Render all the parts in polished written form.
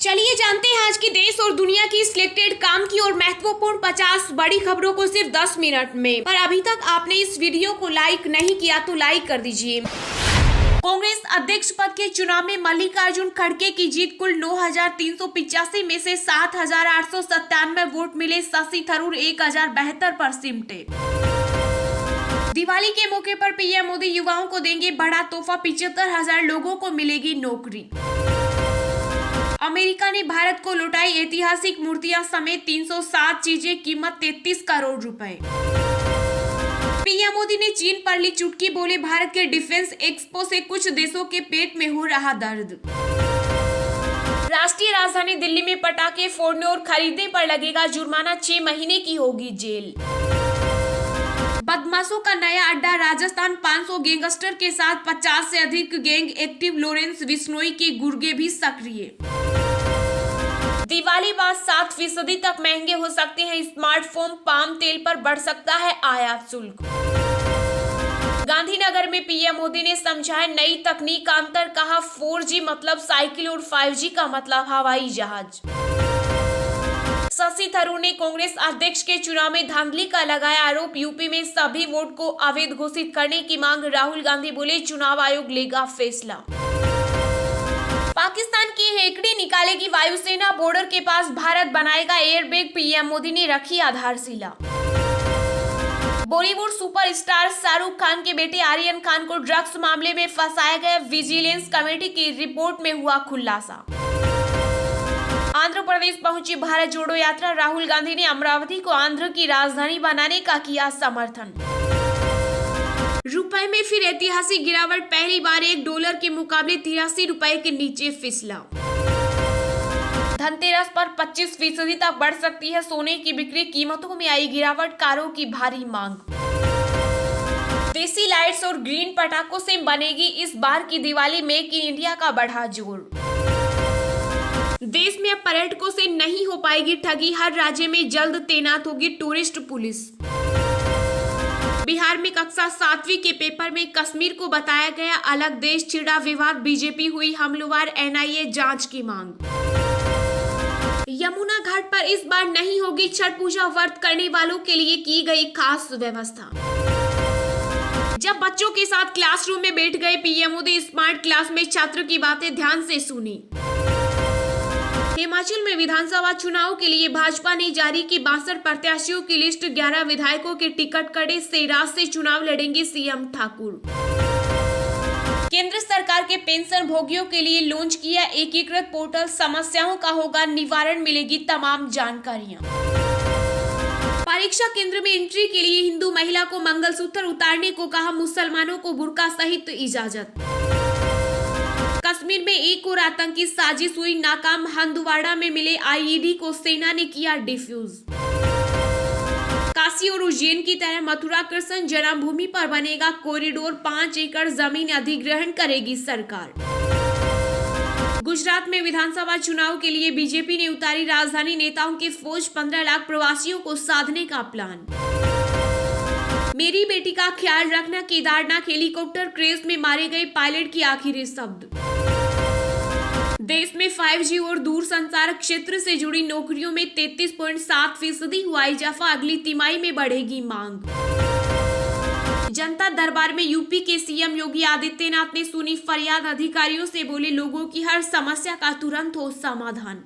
चलिए जानते हैं आज की देश और दुनिया की सिलेक्टेड काम की और महत्वपूर्ण 50 बड़ी खबरों को सिर्फ 10 मिनट में। पर अभी तक आपने इस वीडियो को लाइक नहीं किया तो लाइक कर दीजिए। कांग्रेस अध्यक्ष पद के चुनाव में मल्लिकार्जुन खड़गे की जीत। कुल 9,385 में से 7,897 वोट मिले। शशि थरूर 1,072 पर सिमटे। दिवाली के मौके पर पीएम मोदी युवाओं को देंगे बड़ा तोहफा। 75,000 लोगों को मिलेगी नौकरी। अमेरिका ने भारत को लौटाई ऐतिहासिक मूर्तियां समेत 307 चीजें, कीमत 33 करोड़ रुपए। पीएम मोदी ने चीन पर ली चुटकी, बोले भारत के डिफेंस एक्सपो से कुछ देशों के पेट में हो रहा दर्द। राष्ट्रीय राजधानी दिल्ली में पटाखे फोड़ने और खरीदने पर लगेगा जुर्माना, 6 महीने की होगी जेल। बदमाशों का नया अड्डा राजस्थान, 500 गैंगस्टर के साथ 50 से अधिक गैंग एक्टिव। लॉरेंस बिश्नोई के गुर्गे भी सक्रिय। दिवाली बाद 7% तक महंगे हो सकते हैं स्मार्टफोन। पाम तेल पर बढ़ सकता है आयात शुल्क। गांधीनगर में पीएम मोदी ने समझाया नई तकनीक का अंतर, कहा 4G मतलब साइकिल और 5G का मतलब हवाई जहाज। शशि थरूर ने कांग्रेस अध्यक्ष के चुनाव में धांधली का लगाया आरोप। यूपी में सभी वोट को अवैध घोषित करने की मांग। राहुल गांधी बोले चुनाव आयोग लेगा फैसला। पाकिस्तान की हेकड़ी निकालेगी वायुसेना, बॉर्डर के पास भारत बनाएगा एयरबेग। पीएम मोदी ने रखी आधारशिला। बॉलीवुड सुपरस्टार शाहरुख खान के बेटे आर्यन खान को ड्रग्स मामले में फंसाया गया। विजिलेंस कमेटी की रिपोर्ट में हुआ खुलासा। आंध्र प्रदेश पहुंची भारत जोड़ो यात्रा। राहुल गांधी ने अमरावती को आंध्र की राजधानी बनाने का किया समर्थन। रुपए में फिर ऐतिहासिक गिरावट, पहली बार $1 के मुकाबले 83 रुपए के नीचे फिसला। धनतेरस पर 25% तक बढ़ सकती है सोने की बिक्री। कीमतों में आई गिरावट, कारों की भारी मांग। देसी लाइट्स और ग्रीन पटाखों से बनेगी इस बार की दिवाली, मेक इन इंडिया का बढ़ा जोर। देश में अब पर्यटकों से नहीं हो पाएगी ठगी, हर राज्य में जल्द तैनात होगी टूरिस्ट पुलिस। बिहार में कक्षा 7वीं के पेपर में कश्मीर को बताया गया अलग देश, छिड़ा विवाद। बीजेपी हुई हमलावर, एनआईए जांच की मांग। यमुना घाट पर इस बार नहीं होगी छठ पूजा, व्रत करने वालों के लिए की गई खास व्यवस्था। जब बच्चों के साथ क्लासरूम में बैठ गए पीएम मोदी, स्मार्ट क्लास में छात्र की बातें ध्यान से सुनी। हिमाचल में विधानसभा चुनाव के लिए भाजपा ने जारी की 62 प्रत्याशियों की लिस्ट। 11 विधायकों के टिकट कटे। सैराज से चुनाव लड़ेंगे सीएम ठाकुर। केंद्र सरकार के पेंशन भोगियों के लिए लॉन्च किया एकीकृत पोर्टल, समस्याओं का होगा निवारण, मिलेगी तमाम जानकारियां। परीक्षा केंद्र में एंट्री के लिए हिंदू महिला को मंगलसूत्र उतारने को कहा, मुसलमानों को बुर्का सहित इजाजत। कश्मीर में एक और आतंकी साजिश हुई नाकाम, हंदवाड़ा में मिले आईईडी को सेना ने किया डिफ्यूज। काशी और उज्जैन की तरह मथुरा कृष्ण जन्मभूमि पर बनेगा कॉरिडोर, 5 एकड़ जमीन अधिग्रहण करेगी सरकार। गुजरात में विधानसभा चुनाव के लिए बीजेपी ने उतारी राजधानी नेताओं की फौज। 15 लाख प्रवासियों को साधने का प्लान। मेरी बेटी का ख्याल रखना, केदारनाथ हेलीकॉप्टर क्रैश में मारे गए पायलट की आखिरी शब्द। देश में 5G और दूर संचार क्षेत्र से जुड़ी नौकरियों में 33.7% हुआ इजाफा, अगली तिमाही में बढ़ेगी मांग। जनता दरबार में यूपी के सीएम योगी आदित्यनाथ ने सुनी फरियाद, अधिकारियों से बोले लोगों की हर समस्या का तुरंत हो समाधान।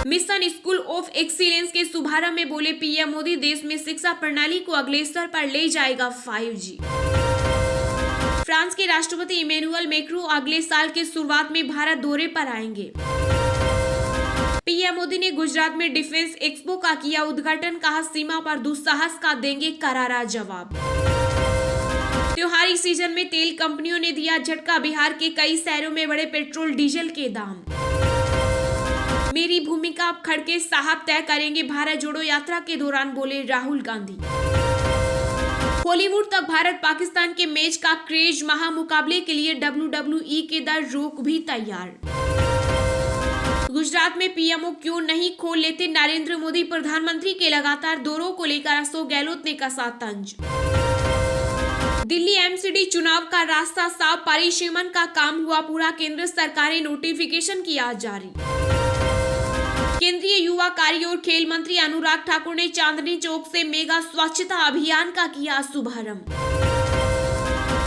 मिशन स्कूल ऑफ एक्सीलेंस के शुभारंभ में बोले पीएम मोदी, देश में शिक्षा प्रणाली को अगले स्तर पर ले जाएगा 5G। फ्रांस के राष्ट्रपति इमैनुअल मैक्रों अगले साल के शुरुआत में भारत दौरे पर आएंगे। पीएम मोदी ने गुजरात में डिफेंस एक्सपो का किया उद्घाटन, कहा सीमा पर दुस्साहस का देंगे करारा जवाब। त्योहारी सीजन में तेल कंपनियों ने दिया झटका, बिहार के कई शहरों में बढ़े पेट्रोल डीजल के दाम। मेरी भूमिका अब खड़गे साहब तय करेंगे, भारत जोड़ो यात्रा के दौरान बोले राहुल गांधी। हॉलीवुड तक भारत पाकिस्तान के मैच का क्रेज, महामुकाबले के लिए WWE के दर रोक भी तैयार। गुजरात में पीएमओ क्यों नहीं खोल लेते नरेंद्र मोदी, प्रधानमंत्री के लगातार दौरों को लेकर अशोक गहलोत ने कसा तंज। दिल्ली एमसीडी चुनाव का रास्ता साफ, परिसीमन का काम हुआ पूरा, केंद्र सरकार ने नोटिफिकेशन किया जारी। केंद्रीय युवा कार्य और खेल मंत्री अनुराग ठाकुर ने चांदनी चौक से मेगा स्वच्छता अभियान का किया शुभारंभ।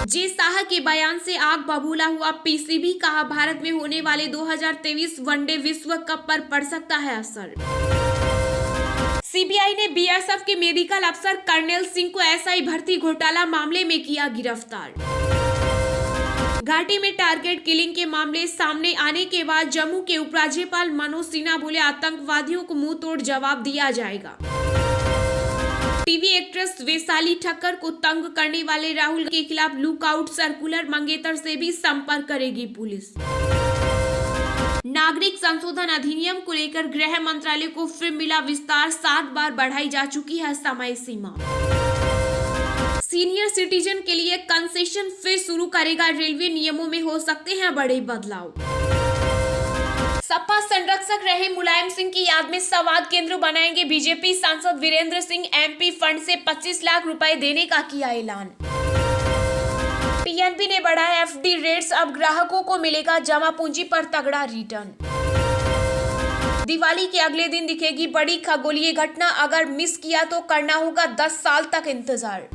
जे शाह के बयान से आग बबूला हुआ पीसीबी, कहा भारत में होने वाले 2023 वनडे विश्व कप पर पड़ सकता है असर। सीबीआई ने बीएसएफ के मेडिकल अफसर कर्नल सिंह को एसआई भर्ती घोटाला मामले में किया गिरफ्तार। घाटी में टारगेट किलिंग के मामले सामने आने के बाद जम्मू के उपराज्यपाल मनोज सिन्हा बोले, आतंकवादियों को मुंह तोड़ जवाब दिया जाएगा। टीवी एक्ट्रेस वैशाली ठक्कर को तंग करने वाले राहुल के खिलाफ लुकआउट सर्कुलर, मंगेतर से भी संपर्क करेगी पुलिस। नागरिक संशोधन अधिनियम को लेकर गृह मंत्रालय को फिर मिला विस्तार, 7 बार बढ़ाई जा चुकी है समय सीमा। सीनियर सिटीजन के लिए कंसेशन फिर शुरू करेगा रेलवे, नियमों में हो सकते हैं बड़े बदलाव। सपा संरक्षक रहे मुलायम सिंह की याद में संवाद केंद्र बनाएंगे बीजेपी सांसद वीरेंद्र सिंह, एमपी फंड से 25 लाख रुपए देने का किया ऐलान। पीएनबी ने बढ़ाया एफडी रेट्स, अब ग्राहकों को मिलेगा जमा पूंजी पर तगड़ा रिटर्न। दिवाली के अगले दिन दिखेगी बड़ी खगोलीय घटना, अगर मिस किया तो करना होगा 10 साल तक इंतजार।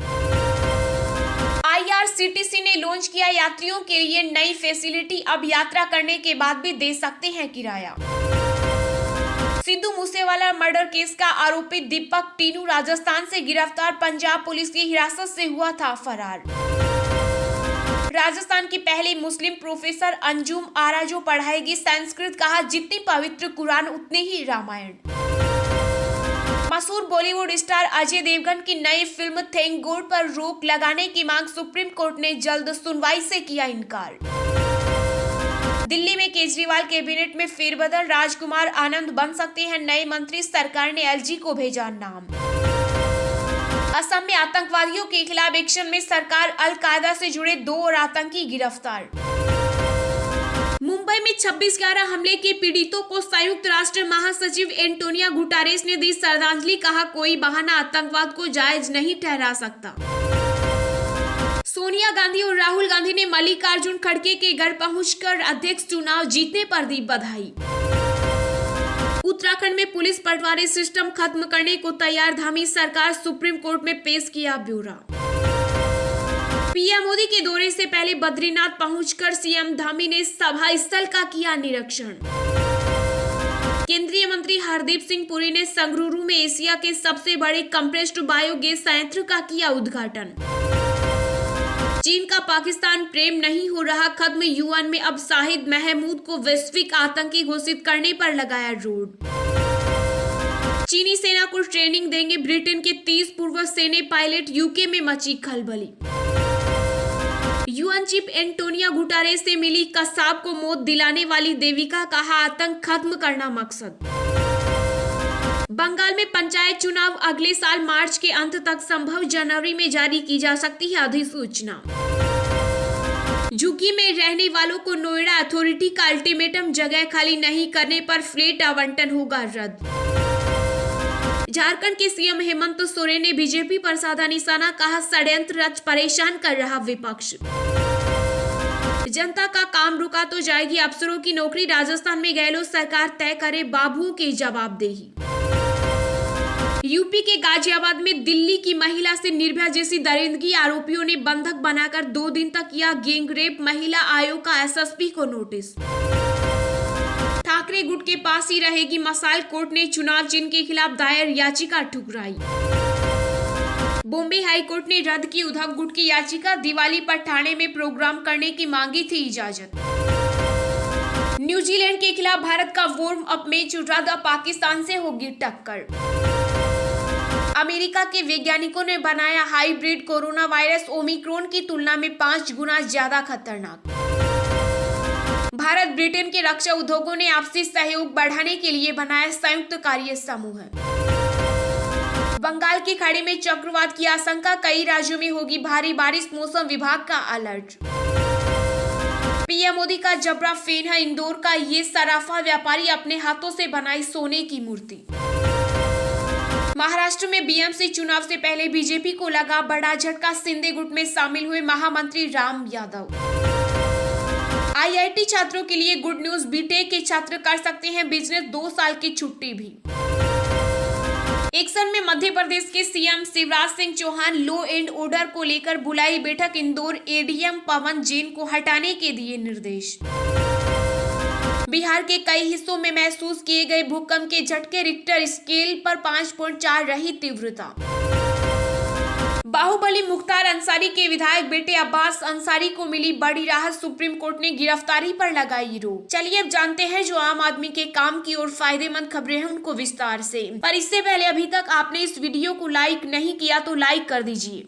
आईआरसीटीसी ने लॉन्च किया यात्रियों के लिए नई फैसिलिटी, अब यात्रा करने के बाद भी दे सकते हैं किराया। सिद्धू मूसेवाला मर्डर केस का आरोपी दीपक टीनू राजस्थान से गिरफ्तार, पंजाब पुलिस की हिरासत से हुआ था फरार। राजस्थान की पहली मुस्लिम प्रोफेसर अंजुम आरा जो पढ़ाएगी संस्कृत, कहा जितनी पवित्र कुरान उतने ही रामायण। मशहूर बॉलीवुड स्टार अजय देवगन की नई फिल्म थैंक गॉड पर रोक लगाने की मांग, सुप्रीम कोर्ट ने जल्द सुनवाई से किया इनकार। दिल्ली में केजरीवाल कैबिनेट में फेरबदल, राजकुमार आनंद बन सकते हैं नए मंत्री, सरकार ने एलजी को भेजा नाम। असम में आतंकवादियों के खिलाफ एक्शन में सरकार, अल-कायदा से जुड़े 2 और आतंकी गिरफ्तार। मुंबई में 26/11 हमले के पीड़ितों को संयुक्त राष्ट्र महासचिव एंटोनियो गुटेरेस ने दी श्रद्धांजलि, कहा कोई बहाना आतंकवाद को जायज नहीं ठहरा सकता। सोनिया गांधी और राहुल गांधी ने मल्लिकार्जुन खड़गे के घर पहुंचकर अध्यक्ष चुनाव जीतने पर दी बधाई। उत्तराखंड में पुलिस पटवारी सिस्टम खत्म करने को तैयार, धामी सरकार, सुप्रीम कोर्ट में पेश किया ब्यौरा। पीएम मोदी के दौरे से पहले बद्रीनाथ पहुंचकर सीएम धामी ने सभा स्थल का किया निरीक्षण। केंद्रीय मंत्री हरदीप सिंह पुरी ने संगरुरु में एशिया के सबसे बड़े कंप्रेस्ड बायोगैस संयंत्र का किया उद्घाटन। चीन का पाकिस्तान प्रेम नहीं हो रहा खत्म, यूएन में अब शाहिद महमूद को वैश्विक आतंकी घोषित करने पर लगाया रोड। चीनी सेना को ट्रेनिंग देंगे ब्रिटेन के 30 पूर्व सैन्य पायलट, यूके में मची खलबली। यूएन चीफ एंटोनियो गुटेरेस से मिली कसाब को मौत दिलाने वाली देविका, कहा आतंक खत्म करना मकसद। बंगाल में पंचायत चुनाव अगले साल मार्च के अंत तक संभव, जनवरी में जारी की जा सकती है अधिसूचना। झुग्गी में रहने वालों को नोएडा अथॉरिटी का अल्टीमेटम, जगह खाली नहीं करने पर फ्लैट आवंटन होगा रद्द। झारखंड के सीएम हेमंत सोरेन ने बीजेपी पर साधा निशाना, कहा षड्यंत्र रच परेशान कर रहा विपक्ष। जनता का काम रुका तो जाएगी अफसरों की नौकरी, राजस्थान में गहलोत सरकार तय करे बाबुओं की जवाबदेही। यूपी के गाजियाबाद में दिल्ली की महिला से निर्भया जैसी दरिंदगी, आरोपियों ने बंधक बनाकर 2 दिन तक किया गैंगरेप, महिला आयोग का एसएसपी को नोटिस। ठाकरे गुट के पास ही रहेगी मसाइल, कोर्ट ने चुनाव चिन्ह के खिलाफ दायर याचिका ठुकराई। बॉम्बे हाई कोर्ट ने रद्द की उद्धव गुट की याचिका, दिवाली पर ठाणे में प्रोग्राम करने की मांगी थी इजाजत। न्यूजीलैंड के खिलाफ भारत का वार्म अप मैच रद्द, पाकिस्तान से होगी टक्कर। अमेरिका के वैज्ञानिकों ने बनाया हाइब्रिड कोरोना वायरस, ओमिक्रॉन की तुलना में 5 गुना ज्यादा खतरनाक। भारत ब्रिटेन के रक्षा उद्योगों ने आपसी सहयोग बढ़ाने के लिए बनाया संयुक्त कार्य समूह। बंगाल की खाड़ी में चक्रवात की आशंका, कई राज्यों में होगी भारी बारिश, मौसम विभाग का अलर्ट। पीएम मोदी का जबरा फैन है इंदौर का ये सराफा व्यापारी, अपने हाथों से बनाई सोने की मूर्ति। महाराष्ट्र में बीएमसी चुनाव से पहले बीजेपी को लगा बड़ा झटका, शिंदे गुट में शामिल हुए महामंत्री राम यादव। आईआईटी छात्रों के लिए गुड न्यूज, बीटेक के छात्र कर सकते हैं बिजनेस, 2 साल की छुट्टी भी। एक्शन में मध्य प्रदेश के CM Shivraj Singh Chouhan law and order को लेकर बुलाई बैठक, इंदौर एडीएम पवन जैन को हटाने के दिए निर्देश। बिहार के कई हिस्सों में महसूस किए गए भूकंप के झटके, रिक्टर स्केल पर 5.4 रही तीव्रता। बाहुबली मुख्तार अंसारी के विधायक बेटे अब्बास अंसारी को मिली बड़ी राहत, सुप्रीम कोर्ट ने गिरफ्तारी पर लगाई रोक। चलिए अब जानते हैं जो आम आदमी के काम की और फायदेमंद खबरें हैं उनको विस्तार से। पर इससे पहले अभी तक आपने इस वीडियो को लाइक नहीं किया तो लाइक कर दीजिए।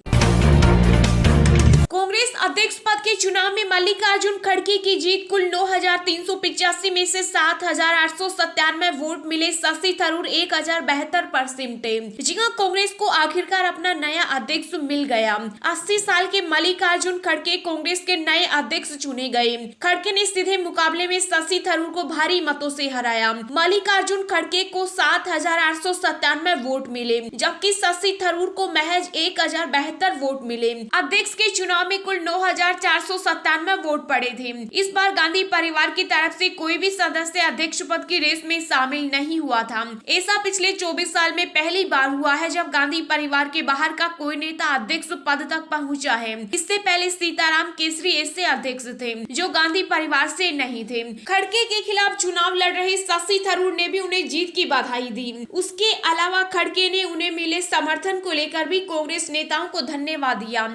कांग्रेस अध्यक्ष पद के चुनाव में मल्लिकार्जुन खड़गे की जीत, कुल 9,385 में से 7,897 वोट मिले, शशि थरूर 1,072%। जी हां, कांग्रेस को आखिरकार अपना नया अध्यक्ष मिल गया। 80 साल के मल्लिकार्जुन खड़गे कांग्रेस के नए अध्यक्ष चुने गए। खड़गे ने सीधे मुकाबले में शशि थरूर को भारी मतों से हराया। मल्लिकार्जुन खड़गे को 7,897 वोट मिले, जबकि शशि थरूर को महज 1,072 वोट मिले। अध्यक्ष के चुनाव में कुल 9,497 वोट पड़े थे। इस बार गांधी परिवार की तरफ से कोई भी सदस्य अध्यक्ष पद की रेस में शामिल नहीं हुआ था। ऐसा पिछले 24 साल में पहली बार हुआ है जब गांधी परिवार के बाहर का कोई नेता अध्यक्ष पद तक पहुंचा है। इससे पहले सीताराम केसरी ऐसे अध्यक्ष थे जो गांधी परिवार से नहीं थे। खड़गे के खिलाफ चुनाव लड़ रहे शशि थरूर ने भी उन्हें जीत की बधाई दी। उसके अलावा खड़गे ने उन्हें मिले समर्थन को लेकर भी कांग्रेस नेताओं को धन्यवाद दिया।